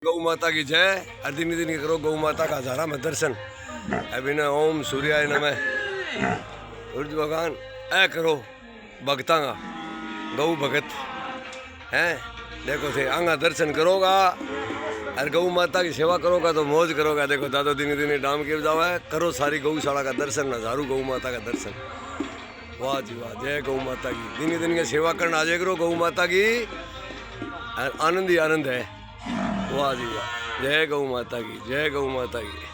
गौ माता की जय। हर दिन दिन करो गौ माता का हजारा में दर्शन। अभी न ओम सूर्याय नमः सूर्य भगवान ऐ करो भक्ता का गौ भगत हैं। देखो थे आंगा दर्शन करोगा और गौ माता की सेवा करोगा तो मौज करोगा। देखो दादो दिन दिन डाम के जाओ है करो सारी गौशाला का दर्शन हजारू गौ माता का दर्शन। वाह जी वाह जय गौ माता की। दिन दिन की सेवा करना आ जाए करो गौ माता की आनंद ही आनंद है। वाह जी वाह जय गौ माता की जय गौ माता की।